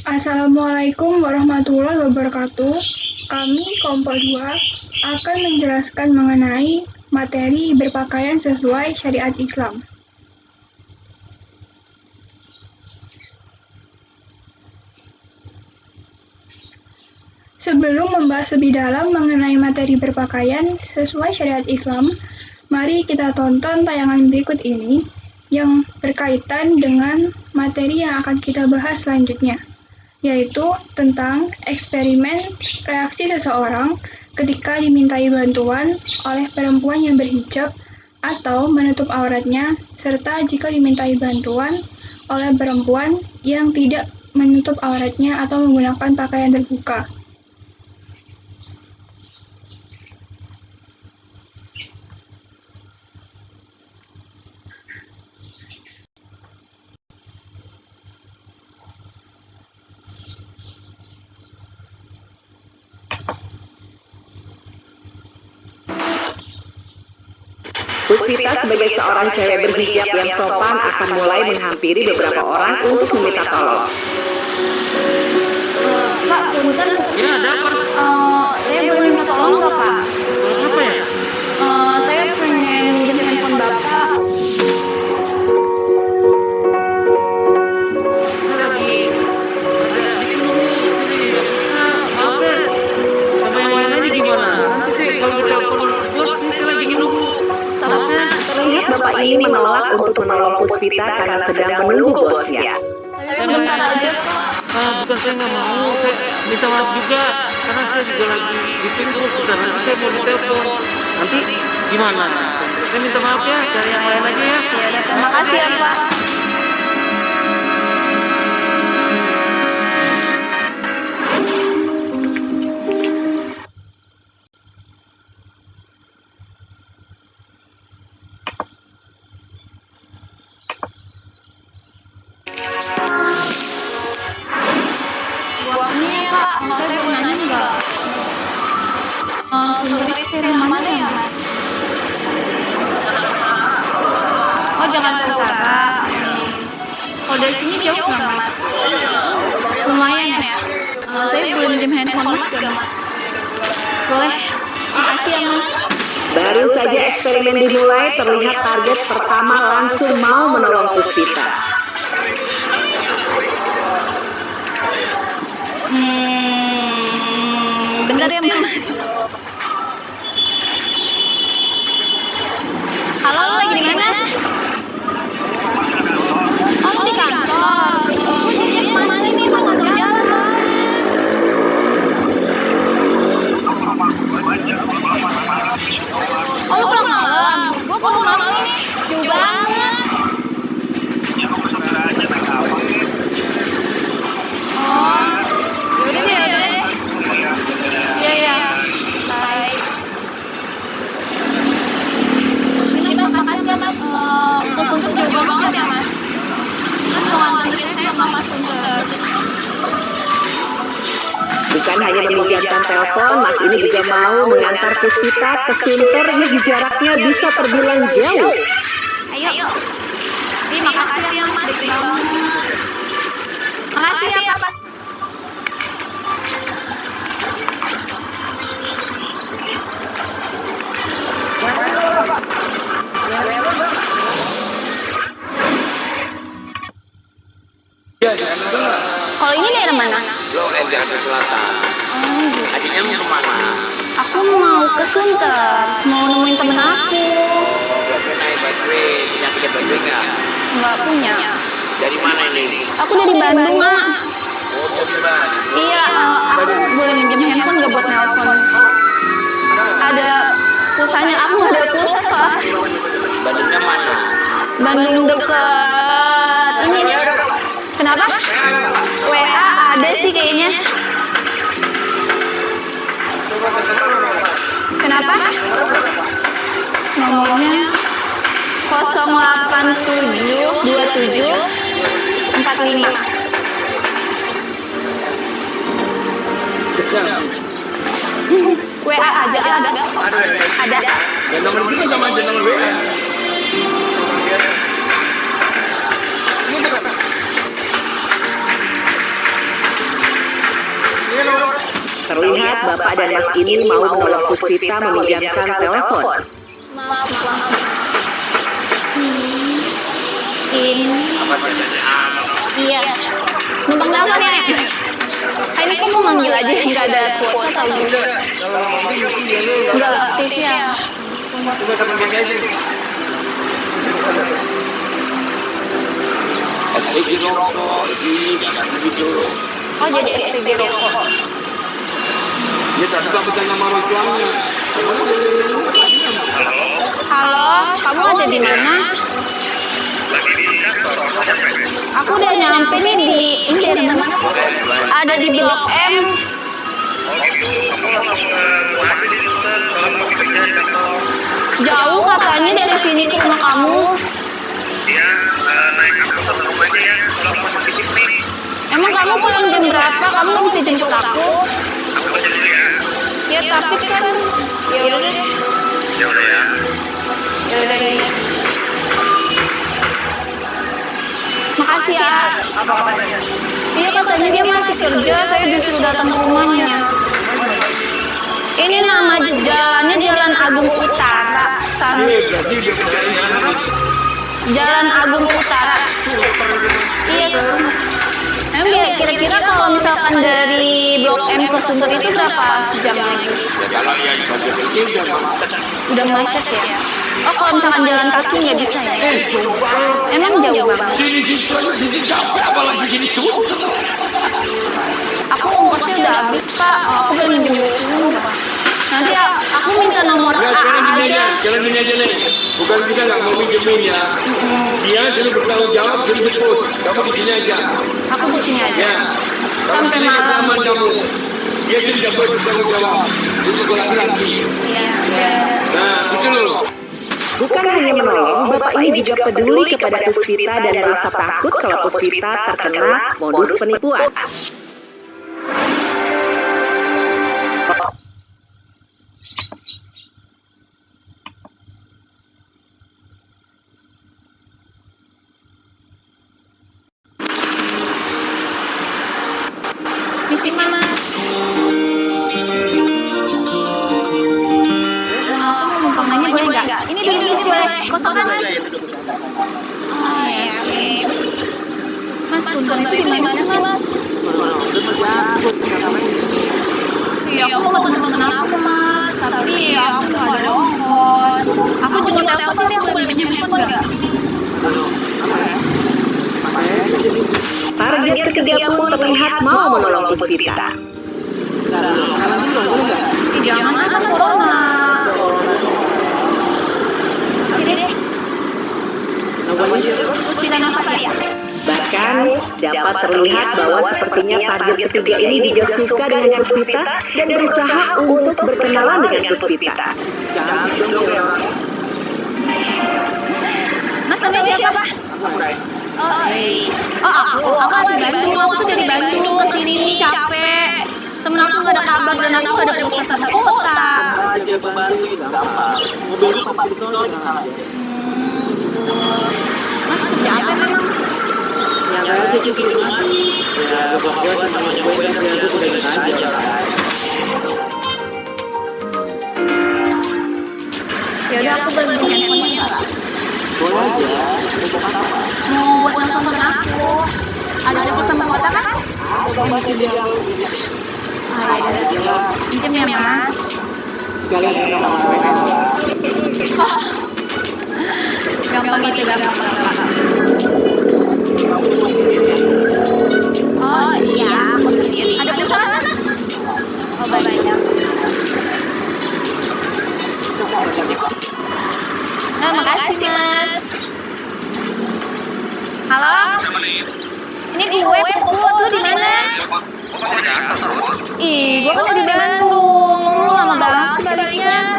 Assalamualaikum warahmatullahi wabarakatuh. Kami kelompok 2 akan menjelaskan mengenai materi berpakaian sesuai syariat Islam. Sebelum membahas lebih dalam mengenai materi berpakaian sesuai syariat Islam, mari kita tonton tayangan berikut ini yang berkaitan dengan materi yang akan kita bahas selanjutnya, yaitu tentang eksperimen reaksi seseorang ketika dimintai bantuan oleh perempuan yang berhijab atau menutup auratnya, serta jika dimintai bantuan oleh perempuan yang tidak menutup auratnya atau menggunakan pakaian terbuka. Puspita sebagai seorang cewek berhijab yang sopan akan mulai menghampiri beberapa orang untuk meminta tolong. Kak, punten. Ya, ada apa? Saya boleh minta tolong nggak, Kak? Apa ya? Saya pengen minjem handphone Bapak. Saya lagi ada di klinik sini, nggak bisa. Maaf deh. Sama yang lain aja gimana? Nanti sih kalau ditelepon bos sih saya lagi nunggu. Maaf ya. Terlihat bapak ini menolak untuk menolong Puspita karena sedang menunggu bosnya. Tapi bentar aja, Kak. Bukan saya nggak mau, saya minta maaf juga karena saya juga lagi ditunggu. Bentar lagi saya mau ditelepon. Nanti gimana? Saya minta maaf ya, cari yang lain aja ya. Terima kasih ya, Pak. Ini ya, Pak. Saya boleh nanya nggak? Sebenarnya saya dari mana ya, Mas? Oh, Jakarta Utara. Kalau dari sini jauh nggak, Mas? Lumayan ya. Saya boleh minjem handphone Mas nggak, Mas? Boleh. Makasih ya, Mas. Baru saja eksperimen dimulai, terlihat target pertama langsung mau menolong Puspita. Bentar ya, Mas. Halo, lu lagi di mana? Oh, di kantor. Oh, jadi mana nih, Pak? Nggak jalan. Oh, lu pulang malam. Gua pulang malam nih. Jauh banget. Oh, yaudah deh, yaudah deh. Iya. Baik. Ini Mas, makasih ya, Mas. Ke Sunter jauh banget ya, Mas. Mas mau nganterin saya ke Mas Sunter. Bukan hanya meminjamkan telepon, Mas ini juga mau mengantar Puspita ke Sunter yang jaraknya bisa terbilang jauh. Ayo. Terima kasih ya, Mas. Baik banget. Makasih ya, Pak. Kalau ini daerah mana? Lo Jakarta Selatan. Adiknya mau kemana? Aku mau ke Sunter, mau nemuin temen aku. Naik busway, punya tiket busway nggak? Nggak punya. Dari mana ini? Aku dari Bandung, Mak. Oh, dari Bandung. Iya, aku boleh minjem handphone nggak buat nelpon? Ada pulsanya, aku nggak ada pulsa soalnya. Bandungnya mana? Bandung deket ini. Kenapa? WA ada sih kayaknya. Kenapa? Nomornya 0872745. WA aja ada. Ada. Dan nomor juga sama aja nomor WA. Terlihat Bapak dan Mas ini mau menolong Puspita meminjamkan telepon. Maaf, Bang. Ini. Iya. Numpang telepon ya? Ini kok mau manggil aja, nggak ada kuota atau gitu? Nggak aktif ya? SPG rokok, ini jangan begitu. Oh, jadi SPG rokok. Ya tadi kamu bilang nama orang tuanya. Halo, kamu ada di mana? Aku udah nyampe nih di ini dari mana? Ada di Blok M. Jauh katanya dari sini ke rumah kamu. Emang kamu pulang jam berapa? Kamu nggak bisa jemput aku? Ya tapi kan ya udah deh. Ya udah deh. Makasih ya. Iya katanya dia masih kerja. Saya disuruh datang ke rumahnya. Ini nama jalannya Jalan Agung Utara. Jalan Agung Utara. Iya. Emang kira-kira kalau misalkan dari Blok M ke Sunter itu berapa jam lagi? Udah macet ya? Oh kalau misalkan jalan kaki nggak bisa ya? Emang jauh banget? Aku ongkosnya udah habis Pak, aku belum minjem. Nanti aku minta nomor AA aja. Jalan ini aja nih. Bukan kita nggak mau minjemin ya. Dia sudah bertanggung jawab, sudah jemput. Kamu di sini aja. Aku di sini aja. Ya. Sampai malam. Kamu. Dia sudah bertanggung jawab. Untuk laki-laki. Iya. Nah, itu loh. Bukan hanya menolong, Bapak ini juga peduli kepada Puspita dan merasa takut kalau Puspita terkena modus penipuan. Misi Mama. Aku mau numpang boleh nggak? Ini duduk boleh. Kosongan. Oh ya. Mas, Sunter itu di mana sih Mas? Iya, aku mau temen-temen aku Mas. Tapi ya aku nggak ada ongkos. Aku cuma telepon tapi aku boleh pinjam handphone nggak? Target ketiga pun terlihat mau menolong Puspita. Jangan kan corona. Puspita nafas ya? Bahkan dapat terlihat bahwa sepertinya target ketiga ini juga suka dengan Puspita dan berusaha untuk berkenalan dengan Puspita. Mas, namanya siapa? Oh, aku asli Bandung. Aku tuh dari Bandung ke sini capek. Temen aku nggak ada kabar dan aku nggak ada pulsa satu kota. Mas kerja apa memang? Ya udah aku beli handphone nggak? Mau buat nonton aku. Ada pulsa satu kota kan? Pinjam ya Mas. Gampang gitu, gampang. Oh iya, aku serius. Ada pulsa kan Mas? Oh banyak. Makasih Mas. Halo? Ini gue, lu di mana? Ih, gue kan di Bandung. Lu lama banget sih baliknya.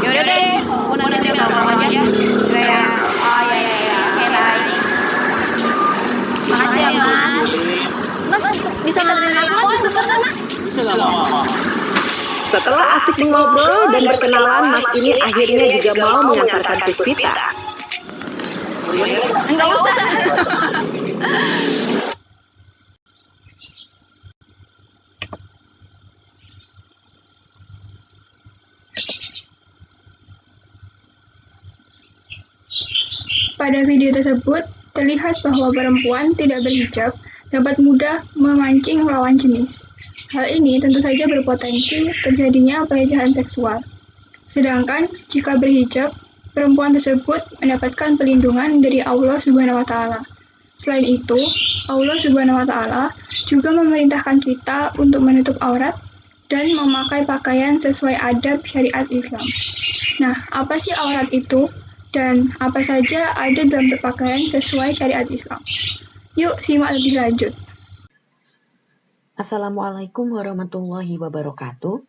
Yaudah deh, gue nanti telepon aja. Ya. Oh iya. Oke, bye. Makasih ya Mas. Mas bisa nganterin aku di Sunter kan Mas? Bisa lama. Setelah asik ngobrol dan berkenalan, Mas ini akhirnya juga mau mengantarkan Puspita. Enggak usah. Pada video tersebut, terlihat bahwa perempuan tidak berhijab dapat mudah memancing lawan jenis. Hal ini tentu saja berpotensi terjadinya pelecehan seksual. Sedangkan jika berhijab, perempuan tersebut mendapatkan perlindungan dari Allah Subhanahu wa Ta'ala. Selain itu, Allah Subhanahu wa Ta'ala juga memerintahkan kita untuk menutup aurat dan memakai pakaian sesuai adab syariat Islam. Nah, apa sih aurat itu? Dan apa saja ada dalam berpakaian sesuai syariat Islam? Yuk simak lebih lanjut. Assalamualaikum warahmatullahi wabarakatuh.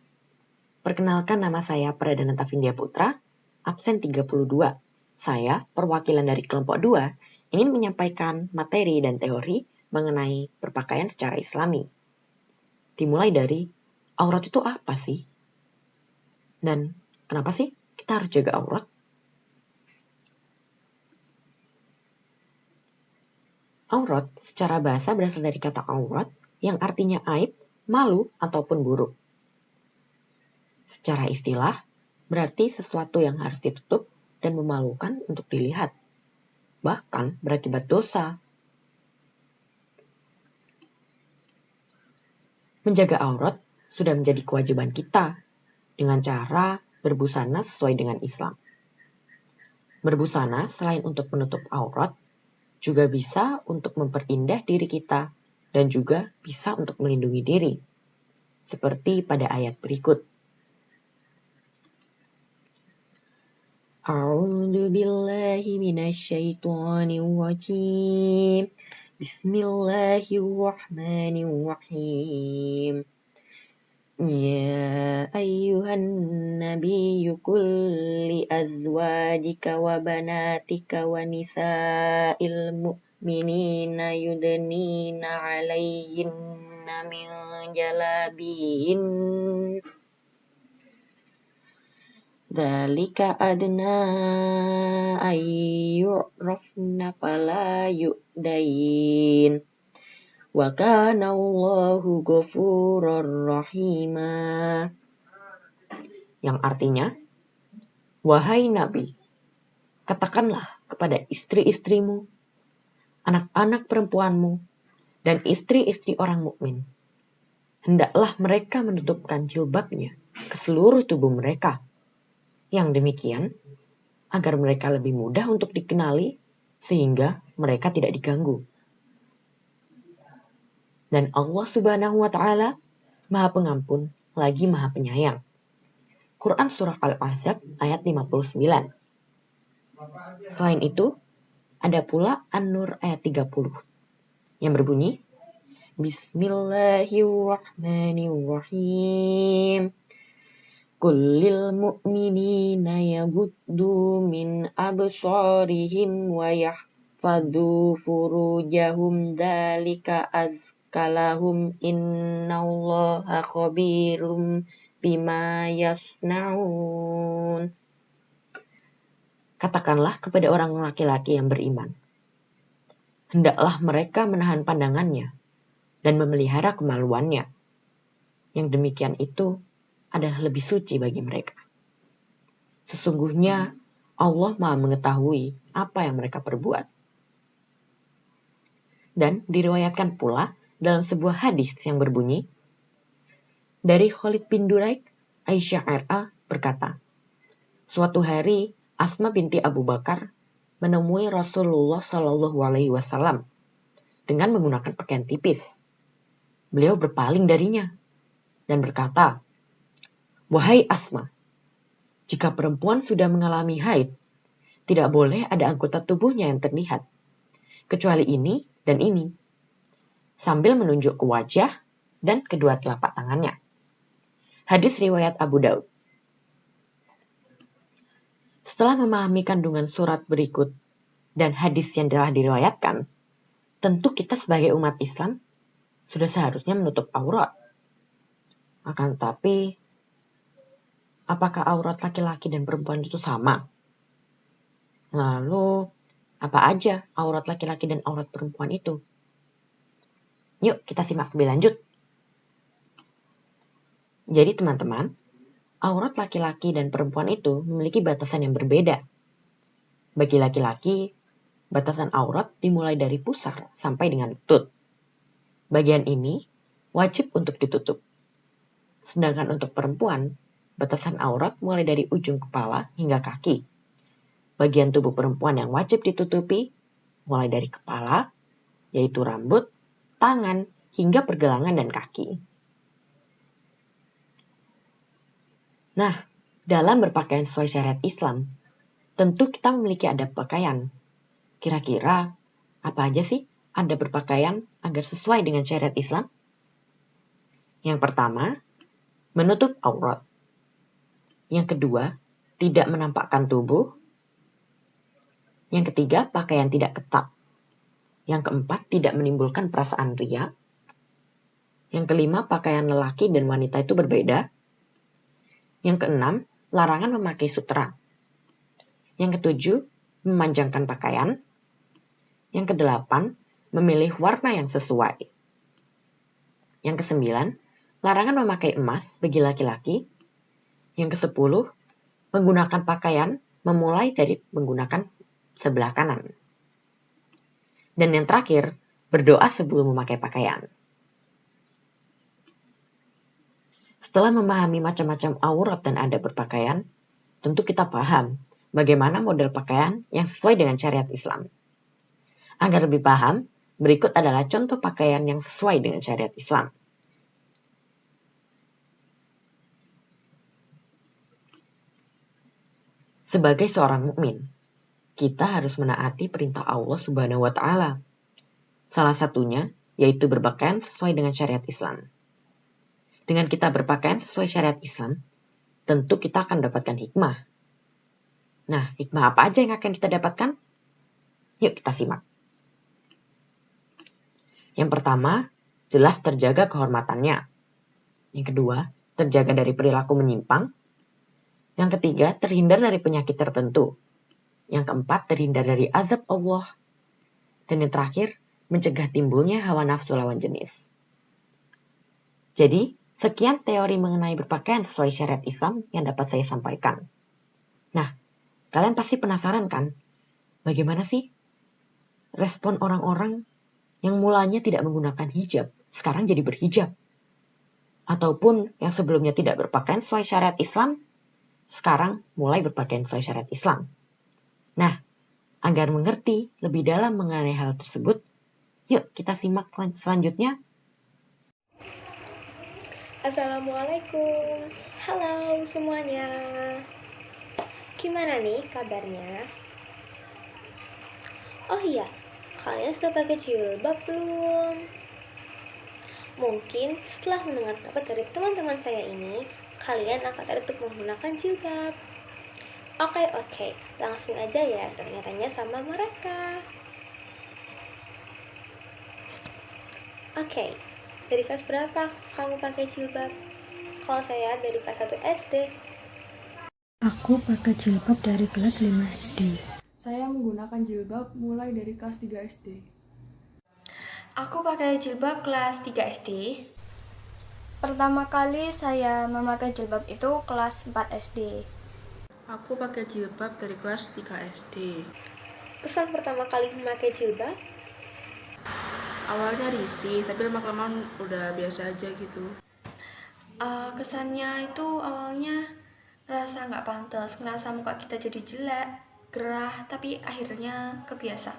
Perkenalkan, nama saya Pradananta Vindya Putra, absen 32. Saya, perwakilan dari kelompok 2, ingin menyampaikan materi dan teori mengenai berpakaian secara Islami. Dimulai dari, aurat itu apa sih? Dan kenapa sih kita harus jaga aurat? Aurat secara bahasa berasal dari kata aurat yang artinya aib, malu, ataupun buruk. Secara istilah, berarti sesuatu yang harus ditutup dan memalukan untuk dilihat, bahkan berakibat dosa. Menjaga aurat sudah menjadi kewajiban kita dengan cara berbusana sesuai dengan Islam. Berbusana selain untuk menutup aurat, juga bisa untuk memperindah diri kita dan juga bisa untuk melindungi diri, seperti pada ayat berikut. A'udzu billahi minasyaitonir rajim. Bismillahirrahmanirrahim. Ya ayyuhan nabiyyu qul li azwajika wa banatika wa nisa'il mu'minina yudnina 'alayhinna min jalabihin. Dzalika adna ayyurafna fala yu'dain. Wa kana Allahu ghafurur rahima. Yang artinya, wahai Nabi, katakanlah kepada istri-istrimu, anak-anak perempuanmu, dan istri-istri orang mukmin, hendaklah mereka menutupkan jilbabnya ke seluruh tubuh mereka. Yang demikian, agar mereka lebih mudah untuk dikenali, sehingga mereka tidak diganggu. Dan Allah Subhanahu wa Ta'ala Maha Pengampun lagi Maha Penyayang. Quran Surah Al-Ahzab ayat 59. Selain itu, ada pula An-Nur ayat 30 yang berbunyi, Bismillahirrahmanirrahim. Kullil mu'minina yaghuddu min absarihim wa yahfadhu furujahum dzalika azkalahum innallaha khabirum bima yasnaun. Katakanlah kepada orang laki-laki yang beriman, hendaklah mereka menahan pandangannya dan memelihara kemaluannya. Yang demikian itu adalah lebih suci bagi mereka. Sesungguhnya Allah Maha mengetahui apa yang mereka perbuat. Dan diriwayatkan pula dalam sebuah hadis yang berbunyi, dari Khalid bin Duraik, Aisyah RA berkata, suatu hari Asma binti Abu Bakar menemui Rasulullah SAW dengan menggunakan pakaian tipis. Beliau berpaling darinya dan berkata, wahai Asma, jika perempuan sudah mengalami haid, tidak boleh ada anggota tubuhnya yang terlihat, kecuali ini dan ini, sambil menunjuk ke wajah dan kedua telapak tangannya. Hadis riwayat Abu Daud. Setelah memahami kandungan surat berikut dan hadis yang telah diriwayatkan, tentu kita sebagai umat Islam sudah seharusnya menutup aurat. Akan tetapi, apakah aurat laki-laki dan perempuan itu sama? Lalu, apa aja aurat laki-laki dan aurat perempuan itu? Yuk kita simak lebih lanjut. Jadi teman-teman, aurat laki-laki dan perempuan itu memiliki batasan yang berbeda. Bagi laki-laki, batasan aurat dimulai dari pusar sampai dengan lutut. Bagian ini wajib untuk ditutup. Sedangkan untuk perempuan, batasan aurat mulai dari ujung kepala hingga kaki. Bagian tubuh perempuan yang wajib ditutupi mulai dari kepala, yaitu rambut, tangan, hingga pergelangan dan kaki. Nah, dalam berpakaian sesuai syariat Islam, tentu kita memiliki adab pakaian. Kira-kira apa aja sih adab berpakaian agar sesuai dengan syariat Islam? Yang pertama, menutup aurat. Yang kedua, tidak menampakkan tubuh. Yang ketiga, pakaian tidak ketat. Yang keempat, tidak menimbulkan perasaan ria. Yang kelima, pakaian lelaki dan wanita itu berbeda. Yang keenam, larangan memakai sutra. Yang ketujuh, memanjangkan pakaian. Yang kedelapan, memilih warna yang sesuai. Yang kesembilan, larangan memakai emas bagi laki-laki. Yang kesepuluh, menggunakan pakaian memulai dari menggunakan sebelah kanan. Dan yang terakhir, berdoa sebelum memakai pakaian. Setelah memahami macam-macam aurat dan adab berpakaian, tentu kita paham bagaimana model pakaian yang sesuai dengan syariat Islam. Agar lebih paham, berikut adalah contoh pakaian yang sesuai dengan syariat Islam. Sebagai seorang mukmin, kita harus menaati perintah Allah Subhanahu wa Ta'ala. Salah satunya yaitu berpakaian sesuai dengan syariat Islam. Dengan kita berpakaian sesuai syariat Islam, tentu kita akan mendapatkan hikmah. Nah, hikmah apa aja yang akan kita dapatkan? Yuk kita simak. Yang pertama, jelas terjaga kehormatannya. Yang kedua, terjaga dari perilaku menyimpang. Yang ketiga, terhindar dari penyakit tertentu. Yang keempat, terhindar dari azab Allah. Dan yang terakhir, mencegah timbulnya hawa nafsu lawan jenis. Jadi, sekian teori mengenai berpakaian sesuai syariat Islam yang dapat saya sampaikan. Nah, kalian pasti penasaran kan? Bagaimana sih respon orang-orang yang mulanya tidak menggunakan hijab, sekarang jadi berhijab? Ataupun yang sebelumnya tidak berpakaian sesuai syariat Islam, sekarang mulai berpakaian sesuai syariat Islam. Nah, agar mengerti lebih dalam mengenai hal tersebut, yuk kita simak selanjutnya. Assalamualaikum, halo semuanya. Gimana nih kabarnya? Oh iya, kalian sudah pakai jilbab belum? Mungkin setelah mendengar kabar dari teman-teman saya ini, kalian akan tertarik untuk menggunakan jilbab. Oke, langsung aja ya tanya-tanya sama mereka. Oke, dari kelas berapa kamu pakai jilbab? Kalau saya dari kelas 1 SD. Aku pakai jilbab dari kelas 5 SD. Saya menggunakan jilbab mulai dari kelas 3 SD. Aku pakai jilbab kelas 3 SD. Pertama kali saya memakai jilbab itu kelas 4 SD. Aku pakai jilbab dari kelas 3 SD. Kesan pertama kali memakai jilbab? Awalnya risih, tapi lama-kelamaan udah biasa aja gitu. Kesannya itu awalnya rasa nggak pantas, ngerasa muka kita jadi jelek, gerah, tapi akhirnya kebiasa.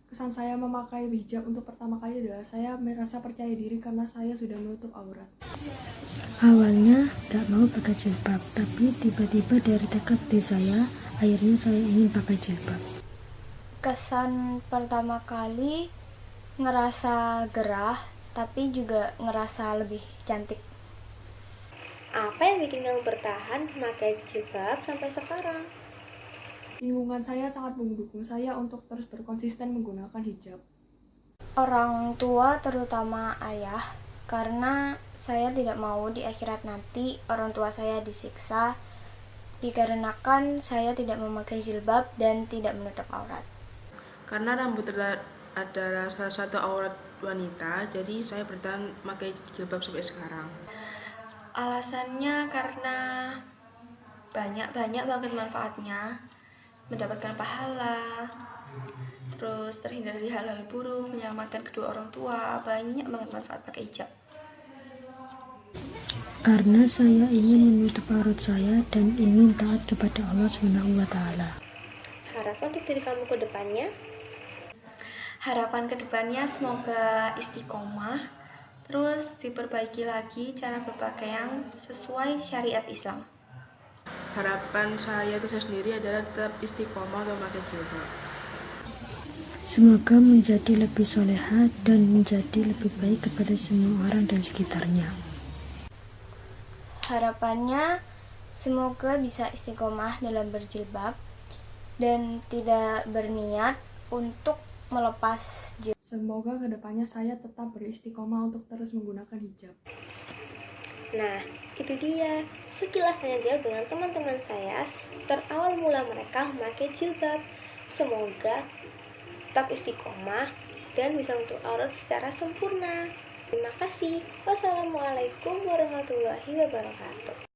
Kesan saya memakai hijab untuk pertama kali adalah saya merasa percaya diri karena saya sudah menutup aurat. Awalnya gak mau pakai jilbab, tapi tiba-tiba dari tekad hati saya, akhirnya saya ingin pakai jilbab. Kesan pertama kali ngerasa gerah, tapi juga ngerasa lebih cantik. Apa yang bikin kamu bertahan memakai jilbab sampai sekarang? Lingkungan saya sangat mendukung saya untuk terus berkonsisten menggunakan hijab. Orang tua terutama ayah, karena saya tidak mau di akhirat nanti orang tua saya disiksa dikarenakan saya tidak memakai jilbab dan tidak menutup aurat. Karena rambut adalah salah satu aurat wanita, jadi saya bertahan memakai jilbab sampai sekarang. Alasannya karena banyak banget manfaatnya, mendapatkan pahala, menghindari hal-hal buruk, menyelamatkan kedua orang tua, banyak banget manfaat pakai hijab. Karena saya ingin menutup aurat saya dan ingin taat kepada Allah SWT. Harapan untuk diri kamu ke depannya? Harapan kedepannya semoga istiqomah, terus diperbaiki lagi cara berpakaian sesuai syariat Islam. Harapan saya itu saya sendiri adalah tetap istiqomah atau pakai jilbab. Semoga menjadi lebih soleha dan menjadi lebih baik kepada semua orang dan sekitarnya. Harapannya semoga bisa istiqomah dalam berjilbab dan tidak berniat untuk melepas jilbab. Semoga kedepannya saya tetap beristiqomah untuk terus menggunakan hijab. Nah, itu dia sekilas tanya jawab dengan teman-teman saya terawal mula mereka memakai jilbab. Semoga tetap istiqomah dan bisa menutup aurat secara sempurna. Terima kasih. Wassalamualaikum warahmatullahi wabarakatuh.